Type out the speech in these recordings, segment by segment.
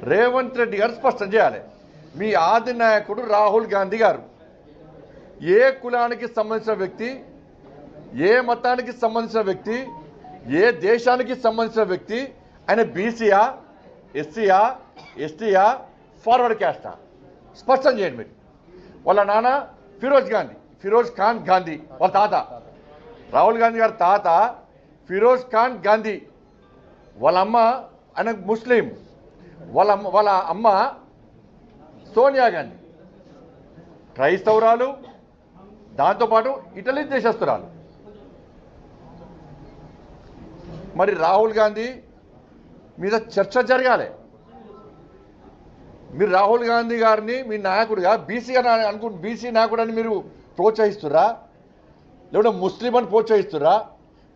రేవంత్ రెడ్డి గారు స్పష్టం చేయాలి. మీ ఆది నాయకుడు రాహుల్ గాంధీ గారు ఏ కులానికి సంబంధించిన వ్యక్తి, ఏ మతానికి సంబంధించిన వ్యక్తి, ఏ దేశానికి సంబంధించిన వ్యక్తి, ఆయన బీసీయా, ఎస్సీయా, ఎస్టీయా, ఫార్వర్డ్ క్యాస్టా? స్పష్టం చేయండి మీరు. వాళ్ళ నాన్న ఫిరోజ్ ఖాన్ గాంధీ, వాళ్ళ తాత రాహుల్ గాంధీ గారి తాత ఫిరోజ్ ఖాన్ గాంధీ, వాళ్ళ అమ్మ ఆయన ముస్లిం, వాళ్ళ అమ్మ సోనియా గాంధీ క్రైస్తవురాలు, దాంతోపాటు ఇటలీ దేశస్తురాలు. మరి రాహుల్ గాంధీ మీద చర్చ జరగాలి. మీరు రాహుల్ గాంధీ గారిని మీ నాయకుడిగా బీసీ నాయకుడు అని మీరు ప్రోత్సహిస్తురా, లేకుంటే ముస్లిం అని ప్రోత్సహిస్తురా,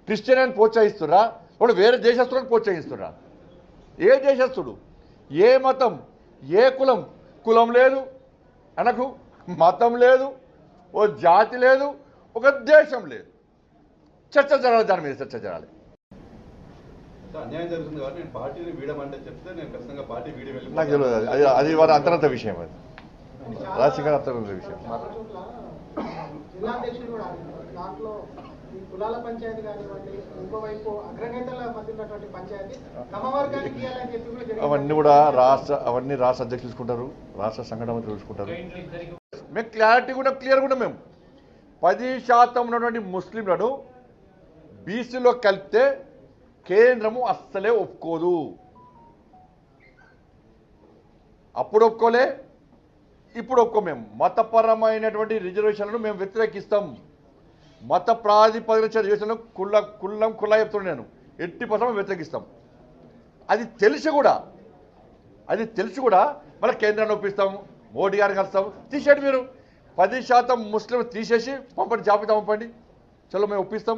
క్రిస్టియన్ అని ప్రోత్సహిస్తురా, లేకుంటే వేరే దేశస్తులను ప్రోత్సహిస్తురా? ఏ దేశస్తుడు, ఏ మతం, ఏ కులం లేదు అనకు, మతం లేదు, ఓ జాతి లేదు, ఒక దేశం లేదు. చర్చ జరగాలి, దాని మీద చర్చ జరగాలి. అన్యాయం జరుగుతుంది కాబట్టి నేను పార్టీని వీడమంటే చెప్తే నేను ఖచ్చితంగా పార్టీ వీడి వెళ్ళి నాకు తెలియదు, అది వారి అంతరంత విషయం, అది రాజశేఖర్ అంతరంత విషయం. కులాల పంచాయతీ కానివ్వండి, ఇంకోవైపు అగ్రనేతల మధ్య ఉన్నటువంటి పంచాయతీ తమ వర్గానికి ఇవ్వాలని చెప్పి అవన్నీ రాష్ట్ర అధ్యక్షులు చూసుకుంటారు, రాష్ట్ర సంఘటన మంత్రులు చూసుకుంటారు. మేము క్లియర్గా మేము 10% ఉన్నటువంటి ముస్లింలను బీసీలో కలిపితే కేంద్రము అస్సలే ఒప్పుకోదు. అప్పుడు ఒప్పుకోలే, ఇప్పుడు ఒప్పుకో. మేము మతపరమైనటువంటి రిజర్వేషన్లను మేము వ్యతిరేకిస్తాం. మత ప్రాతిపదిక రిజర్వేషన్లు కుల్లా చెప్తున్నాను నేను, 80% వ్యతిరేకిస్తాం. అది తెలిసి కూడా మళ్ళీ కేంద్రాన్ని ఒప్పిస్తాం, మోడీ గారిని కలుస్తాం. తీసేయండి మీరు, 10% ముస్లిం తీసేసి పంపండి, జాబితా పంపండి, చలో మేము ఒప్పిస్తాం.